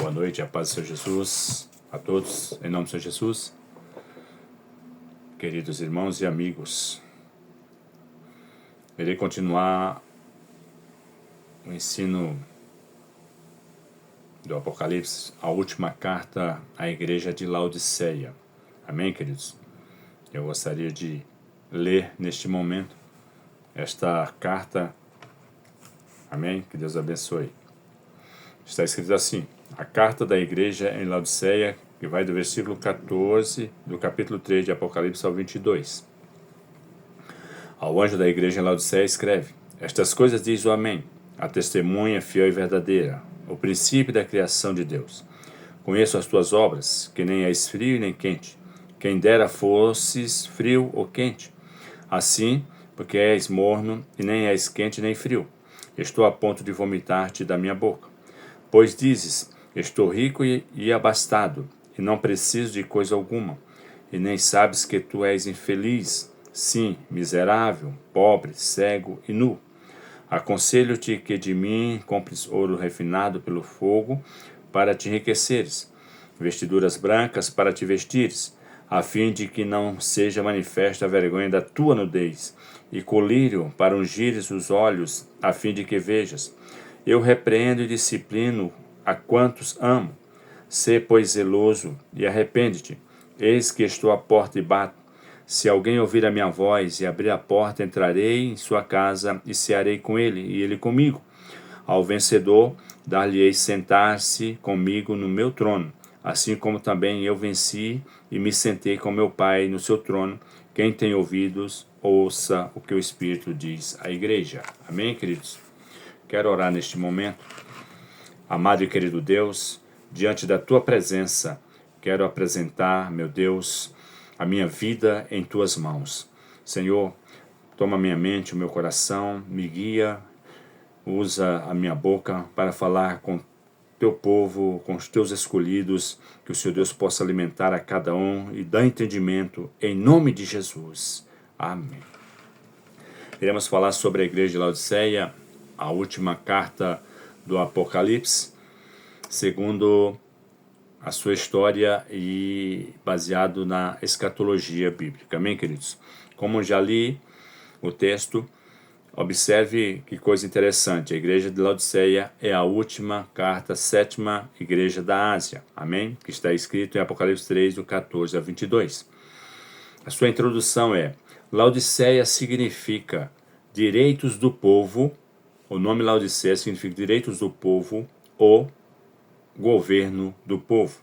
Boa noite, a paz do Senhor Jesus a todos, em nome do Senhor Jesus. Queridos irmãos e amigos, irei continuar o ensino do Apocalipse, a última carta à igreja de Laodiceia. Amém, queridos? Eu gostaria de ler neste momento esta carta. Amém? Que Deus abençoe. Está escrito assim: a carta da igreja em Laodiceia, que vai do versículo 14 do capítulo 3 de Apocalipse ao 22. Ao anjo da igreja em Laodiceia escreve: estas coisas diz o Amém, a testemunha fiel e verdadeira, o princípio da criação de Deus. Conheço as tuas obras, que nem és frio nem quente. Quem dera fosses frio ou quente. Assim, porque és morno e nem és quente nem frio, estou a ponto de vomitar-te da minha boca. Pois dizes: estou rico e abastado, e não preciso de coisa alguma, e nem sabes que tu és infeliz, sim, miserável, pobre, cego e nu. Aconselho-te que de mim compres ouro refinado pelo fogo, para te enriqueceres, vestiduras brancas para te vestires, a fim de que não seja manifesta a vergonha da tua nudez, e colírio para ungires os olhos, a fim de que vejas. Eu repreendo e disciplino a quantos amo. Sê, pois, zeloso e arrepende-te. Eis que estou à porta e bato. Se alguém ouvir a minha voz e abrir a porta, entrarei em sua casa e cearei com ele, e ele comigo. Ao vencedor, dar-lhe-ei sentar-se comigo no meu trono, assim como também eu venci e me sentei com meu Pai no seu trono. Quem tem ouvidos, ouça o que o Espírito diz à igreja. Amém, queridos? Quero orar neste momento. Amado e querido Deus, diante da Tua presença, quero apresentar, meu Deus, a minha vida em Tuas mãos. Senhor, toma minha mente, o meu coração, me guia, usa a minha boca para falar com Teu povo, com os Teus escolhidos, que o Senhor Deus possa alimentar a cada um e dar entendimento, em nome de Jesus. Amém. Iremos falar sobre a igreja de Laodiceia, a última carta do Apocalipse, segundo a sua história e baseado na escatologia bíblica. Amém, queridos? Como já li o texto, observe que coisa interessante. A igreja de Laodiceia é a última carta, sétima igreja da Ásia. Amém? Que está escrito em Apocalipse 3, do 14 a 22. A sua introdução é: Laodiceia significa direitos do povo. O nome Laodiceia significa direitos do povo ou governo do povo.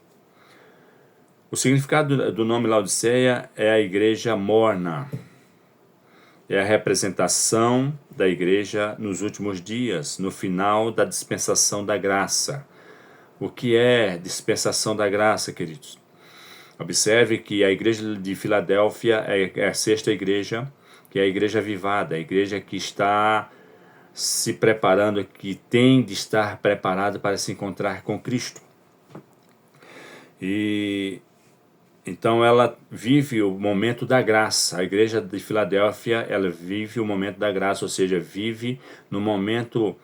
O significado do nome Laodiceia é a igreja morna. É a representação da igreja nos últimos dias, no final da dispensação da graça. O que é dispensação da graça, queridos? Observe que a igreja de Filadélfia é a sexta igreja, que é a igreja avivada, a igreja que está se preparando, que tem de estar preparado para se encontrar com Cristo. E então ela vive o momento da graça. A igreja de Filadélfia, ela vive o momento da graça, ou seja, vive no momento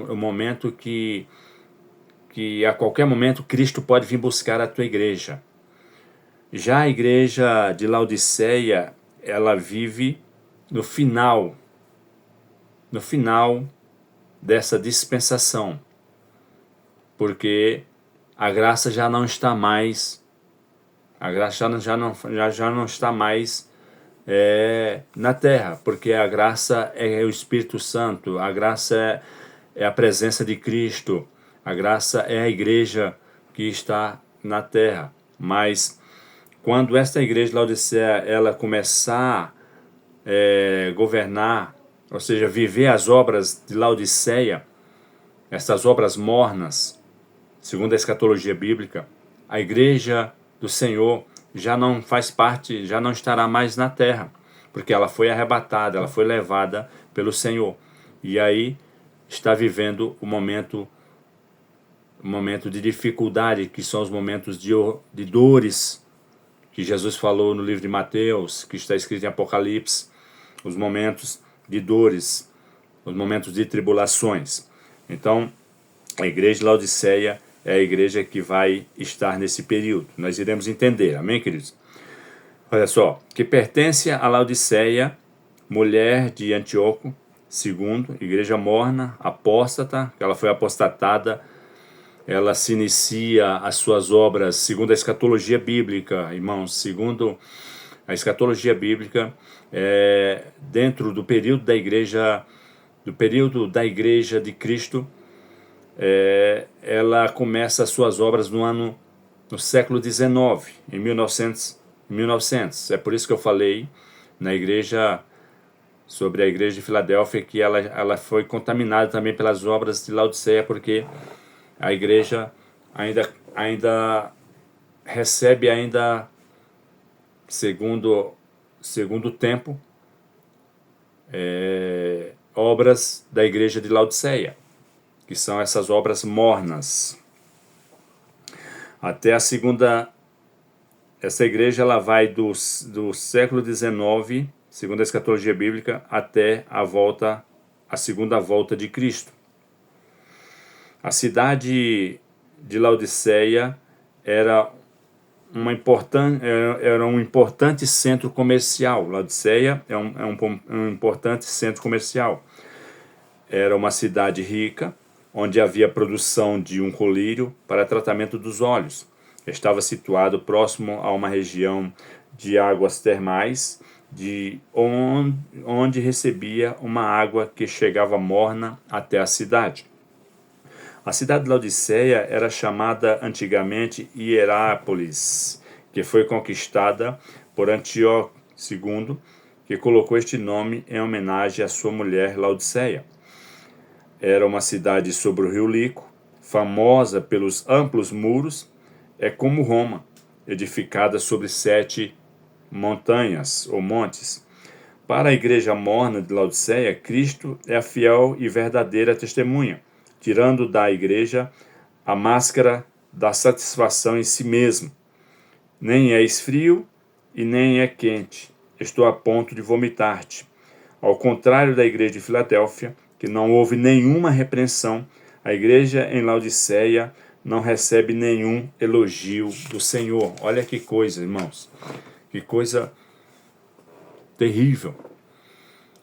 um momento que a qualquer momento Cristo pode vir buscar a tua igreja. Já a igreja de Laodiceia, ela vive no final dessa dispensação, porque a graça já não está mais, já não está mais na terra, porque a graça é o Espírito Santo, a graça é a presença de Cristo, a graça é a igreja que está na terra. Mas quando esta igreja de Laodiceia ela começar a governar, ou seja, viver as obras de Laodiceia, essas obras mornas, segundo a escatologia bíblica, a igreja do Senhor já não faz parte, já não estará mais na terra, porque ela foi arrebatada, ela foi levada pelo Senhor. E aí está vivendo o momento de dificuldade, que são os momentos de dores, que Jesus falou no livro de Mateus, que está escrito em Apocalipse, os momentos de dores, os momentos de tribulações. Então, A igreja de Laodiceia é a igreja que vai estar nesse período. Nós iremos entender, amém, queridos? Olha só, que pertence a Laodiceia, mulher de Antíoco II, igreja morna, apóstata, que ela foi apostatada, ela se inicia as suas obras segundo a escatologia bíblica, irmãos, segundo a escatologia bíblica, dentro do período da igreja de Cristo, ela começa as suas obras no século XIX, em 1900. É por isso que eu falei na igreja, sobre a igreja de Filadélfia, que ela foi contaminada também pelas obras de Laodiceia, porque a igreja ainda recebe, segundo o tempo, obras da igreja de Laodiceia, que são essas obras mornas. Até a segunda, essa igreja ela vai do século XIX, segundo a escatologia bíblica, até a segunda volta de Cristo. A cidade de Laodiceia era um importante centro comercial. Laodiceia é um importante centro comercial. Era uma cidade rica, onde havia produção de um colírio para tratamento dos olhos. Estava situado próximo a uma região de águas termais, onde recebia uma água que chegava morna até a cidade. A cidade de Laodiceia era chamada antigamente Hierápolis, que foi conquistada por Antíoco II, que colocou este nome em homenagem à sua mulher Laodiceia. Era uma cidade sobre o rio Lico, famosa pelos amplos muros, como Roma, edificada sobre 7 montanhas ou montes. Para a igreja morna de Laodiceia, Cristo é a fiel e verdadeira testemunha, tirando da igreja a máscara da satisfação em si mesmo. Nem és frio e nem é quente. Estou a ponto de vomitar-te. Ao contrário da igreja de Filadélfia, que não houve nenhuma repreensão, a igreja em Laodiceia não recebe nenhum elogio do Senhor. Olha que coisa, irmãos. Que coisa terrível.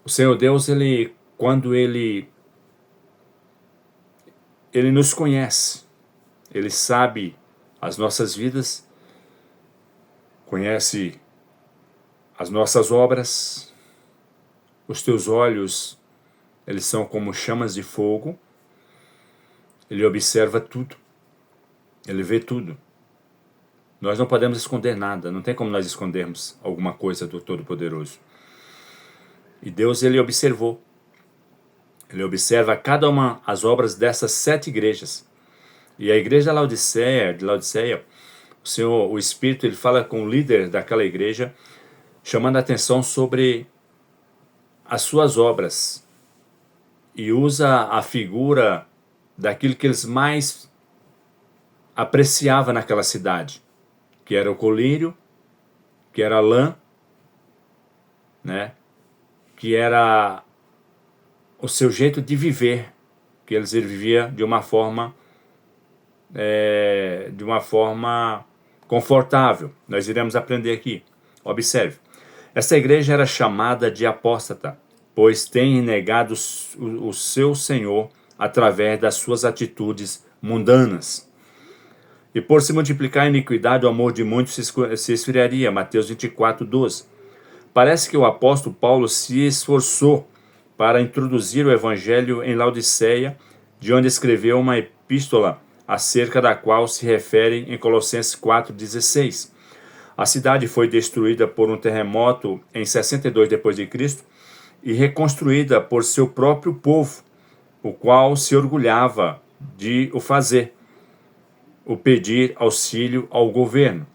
O Senhor Deus, quando ele nos conhece, Ele sabe as nossas vidas, conhece as nossas obras. Os teus olhos, eles são como chamas de fogo. Ele observa tudo. Ele vê tudo. Nós não podemos esconder nada. Não tem como nós escondermos alguma coisa do Todo-Poderoso. E Deus, Ele observou. Ele observa cada uma as obras dessas 7 igrejas. E a igreja de Laodiceia, o Espírito, ele fala com o líder daquela igreja, chamando a atenção sobre as suas obras. E usa a figura daquilo que eles mais apreciavam naquela cidade, que era o colírio, que era a lã, né? Que era o seu jeito de viver, que eles viviam de uma forma confortável. Nós iremos aprender aqui. Observe. Essa igreja era chamada de apóstata, pois tem negado o seu Senhor através das suas atitudes mundanas. E por se multiplicar a iniquidade, o amor de muitos se esfriaria. Mateus 24:12. Parece que o apóstolo Paulo se esforçou para introduzir o evangelho em Laodiceia, de onde escreveu uma epístola acerca da qual se refere em Colossenses 4:16. A cidade foi destruída por um terremoto em 62 d.C. e reconstruída por seu próprio povo, o qual se orgulhava de o fazer, o pedir auxílio ao governo.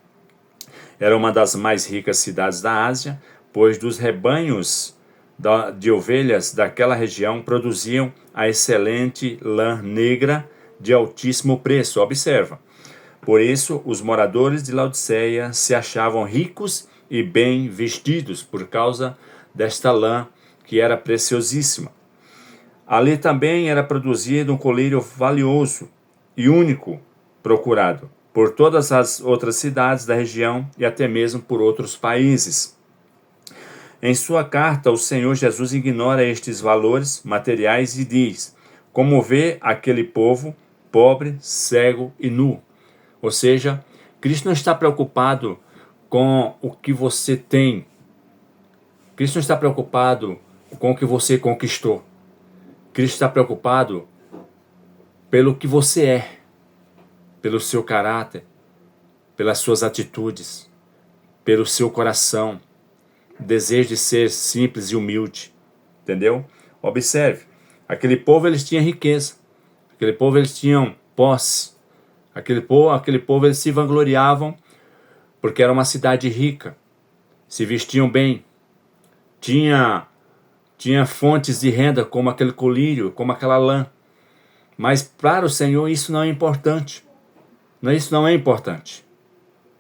Era uma das mais ricas cidades da Ásia, pois dos rebanhos de ovelhas daquela região produziam a excelente lã negra de altíssimo preço. Observa. Por isso, os moradores de Laodiceia se achavam ricos e bem vestidos por causa desta lã que era preciosíssima. Ali também era produzido um colírio valioso e único, procurado por todas as outras cidades da região e até mesmo por outros países. Em sua carta, o Senhor Jesus ignora estes valores materiais e diz: como vê aquele povo pobre, cego e nu. Ou seja, Cristo não está preocupado com o que você tem. Cristo não está preocupado com o que você conquistou. Cristo está preocupado pelo que você é, pelo seu caráter, pelas suas atitudes, pelo seu coração, desejo de ser simples e humilde, entendeu? Observe, aquele povo eles tinham riqueza, aquele povo eles tinham posse, aquele povo eles se vangloriavam porque era uma cidade rica, se vestiam bem, tinha fontes de renda como aquele colírio, como aquela lã, mas para o Senhor isso não é importante, isso não é importante,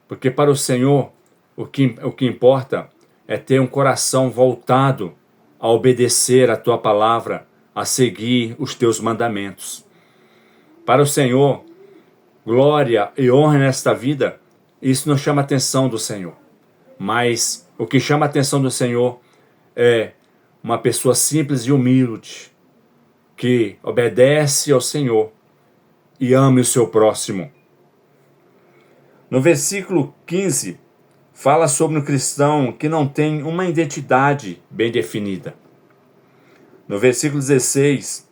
porque para o Senhor o que importa é ter um coração voltado a obedecer a tua palavra, a seguir os teus mandamentos. Para o Senhor, glória e honra nesta vida, isso não chama a atenção do Senhor. Mas o que chama a atenção do Senhor é uma pessoa simples e humilde, que obedece ao Senhor e ame o seu próximo. No versículo 15, fala sobre um cristão que não tem uma identidade bem definida. No versículo 16,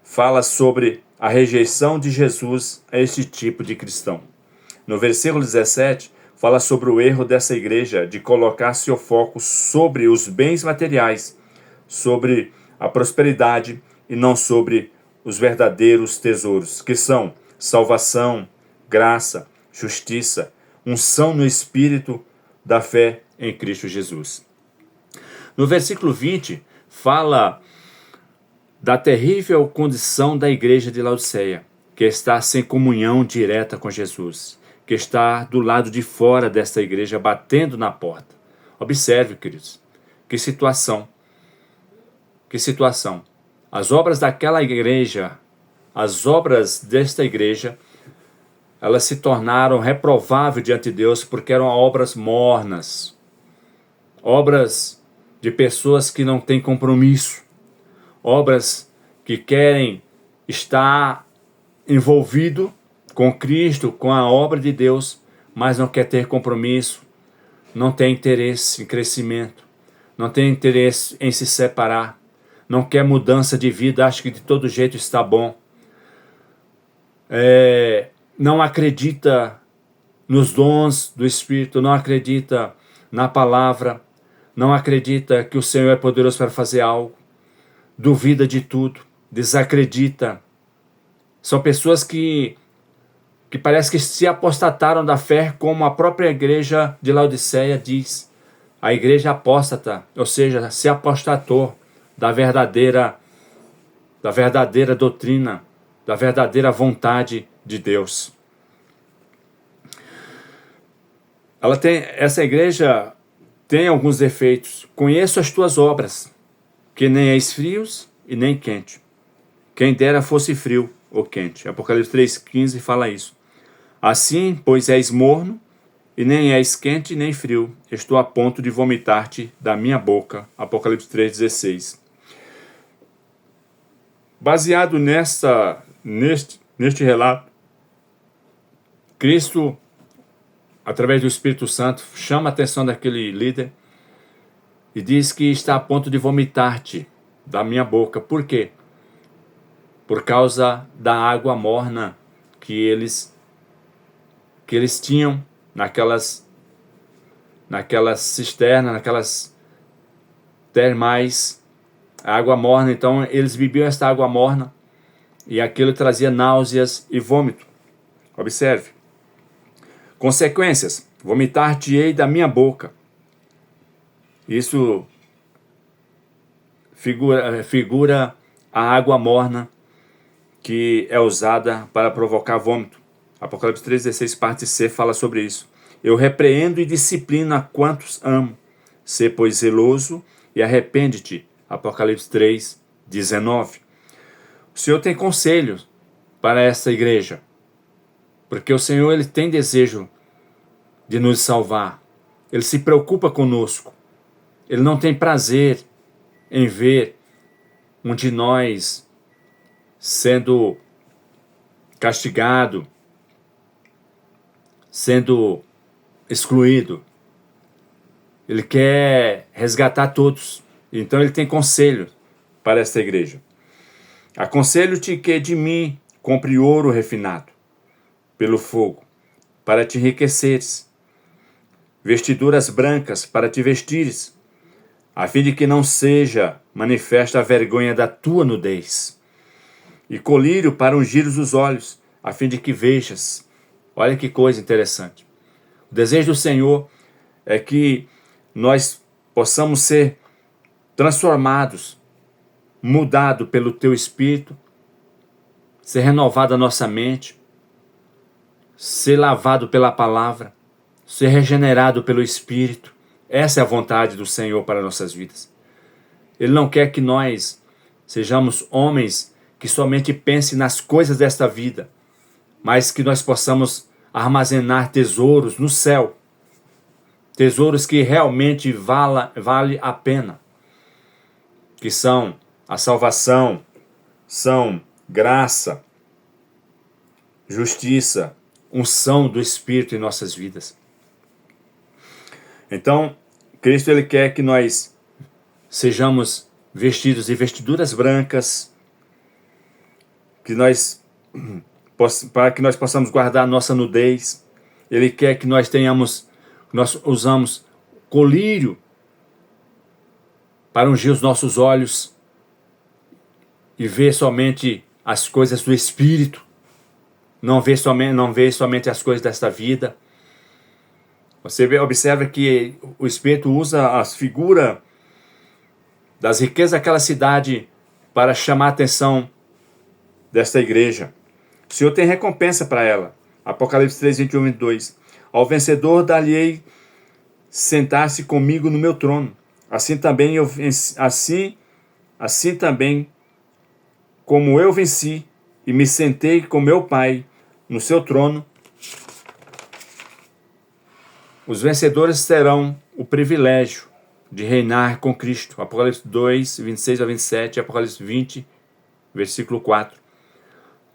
fala sobre a rejeição de Jesus a este tipo de cristão. No versículo 17, fala sobre o erro dessa igreja de colocar seu foco sobre os bens materiais, sobre a prosperidade e não sobre os verdadeiros tesouros, que são salvação, graça, justiça, unção no Espírito da fé em Cristo Jesus. No versículo 20, fala da terrível condição da igreja de Laodiceia, que está sem comunhão direta com Jesus, que está do lado de fora desta igreja, batendo na porta. Observe, queridos, que situação. As obras daquela igreja, as obras desta igreja, elas se tornaram reprováveis diante de Deus porque eram obras mornas, obras de pessoas que não têm compromisso, obras que querem estar envolvido com Cristo, com a obra de Deus, mas não quer ter compromisso, não tem interesse em crescimento, não tem interesse em se separar, não quer mudança de vida, acha que de todo jeito está bom, não acredita nos dons do Espírito, não acredita na palavra, não acredita que o Senhor é poderoso para fazer algo, duvida de tudo, desacredita. São pessoas que parece que se apostataram da fé, como a própria igreja de Laodiceia diz. A igreja apóstata, ou seja, se apostatou da verdadeira doutrina, da verdadeira vontade de Deus. Essa igreja tem alguns defeitos. Conheço as tuas obras, que nem és frios e nem quente. Quem dera fosse frio ou quente. Apocalipse 3,15 fala isso. Assim, pois és morno, e nem és quente nem frio. Estou a ponto de vomitar-te da minha boca. Apocalipse 3,16. Baseado neste relato, Cristo, através do Espírito Santo, chama a atenção daquele líder e diz que está a ponto de vomitar-te da minha boca. Por quê? Por causa da água morna que eles tinham naquelas cisternas, naquelas termais, a água morna. Então eles bebiam esta água morna e aquilo trazia náuseas e vômito. Observe. Consequências: vomitar-te-ei da minha boca. Isso figura a água morna que é usada para provocar vômito. Apocalipse 3,16, parte C, fala sobre isso. Eu repreendo e disciplino a quantos amo. Sê, pois, zeloso e arrepende-te. Apocalipse 3,19. O Senhor tem conselhos para essa igreja, porque o Senhor ele tem desejo de nos salvar. Ele se preocupa conosco. Ele não tem prazer em ver um de nós sendo castigado, sendo excluído. Ele quer resgatar todos. Então ele tem conselho para esta igreja. Aconselho-te que de mim compre ouro refinado pelo fogo, para te enriqueceres, vestiduras brancas para te vestires, a fim de que não seja manifesta a vergonha da tua nudez, e colírio para ungires os olhos, a fim de que vejas. Olha que coisa interessante. O desejo do Senhor é que nós possamos ser transformados, mudados pelo teu Espírito, ser renovada a nossa mente, ser lavado pela palavra, ser regenerado pelo Espírito. Essa é a vontade do Senhor para nossas vidas. Ele não quer que nós sejamos homens que somente pensem nas coisas desta vida, mas que nós possamos armazenar tesouros no céu, tesouros que realmente vale a pena, que são a salvação, são graça, justiça, unção do Espírito em nossas vidas. Então, Cristo ele quer que nós sejamos vestidos de vestiduras brancas, para que nós possamos guardar a nossa nudez. Ele quer que nós usamos colírio para ungir os nossos olhos e ver somente as coisas do Espírito, não ver somente as coisas desta vida. Você observa que o Espírito usa as figuras das riquezas daquela cidade para chamar a atenção desta igreja. O Senhor tem recompensa para ela. Apocalipse 3, 21 e 22. Ao vencedor dar-lhe-ei sentar-se comigo no meu trono. Assim também como eu venci e me sentei com meu Pai no seu trono, os vencedores terão o privilégio de reinar com Cristo. Apocalipse 2, 26 a 27, Apocalipse 20, versículo 4.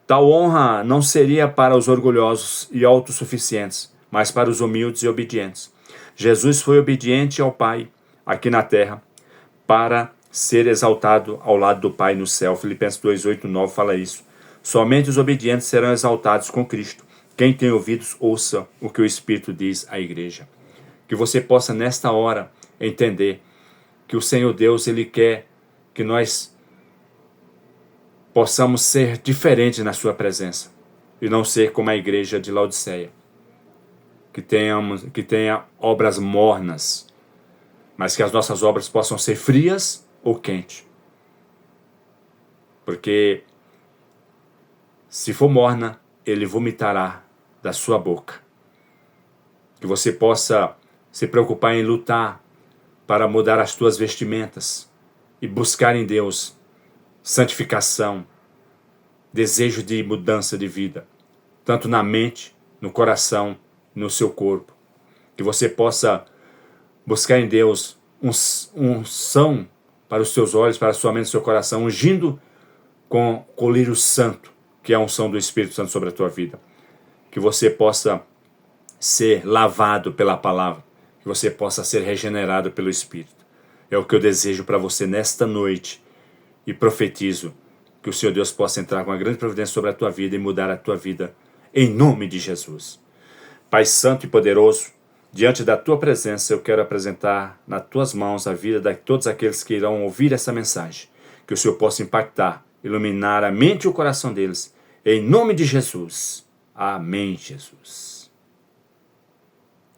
Tal honra não seria para os orgulhosos e autossuficientes, mas para os humildes e obedientes. Jesus foi obediente ao Pai aqui na terra para ser exaltado ao lado do Pai no céu. Filipenses 2, 8, 9 fala isso. Somente os obedientes serão exaltados com Cristo. Quem tem ouvidos, ouça o que o Espírito diz à igreja. Que você possa, nesta hora, entender que o Senhor Deus, Ele quer que nós possamos ser diferentes na sua presença e não ser como a igreja de Laodiceia, que tenha obras mornas, mas que as nossas obras possam ser frias ou quentes. Porque se for morna, Ele vomitará da sua boca. Que você possa se preocupar em lutar para mudar as tuas vestimentas e buscar em Deus santificação, desejo de mudança de vida, tanto na mente, no coração, no seu corpo. Que você possa buscar em Deus unção para os seus olhos, para a sua mente e seu coração, ungindo com colírio santo, que é a unção do Espírito Santo sobre a tua vida. Que você possa ser lavado pela palavra, que você possa ser regenerado pelo Espírito. É o que eu desejo para você nesta noite e profetizo que o Senhor Deus possa entrar com uma grande providência sobre a tua vida e mudar a tua vida em nome de Jesus. Pai Santo e Poderoso, diante da tua presença eu quero apresentar nas tuas mãos a vida de todos aqueles que irão ouvir essa mensagem, que o Senhor possa impactar, iluminar a mente e o coração deles, em nome de Jesus. Amém, Jesus.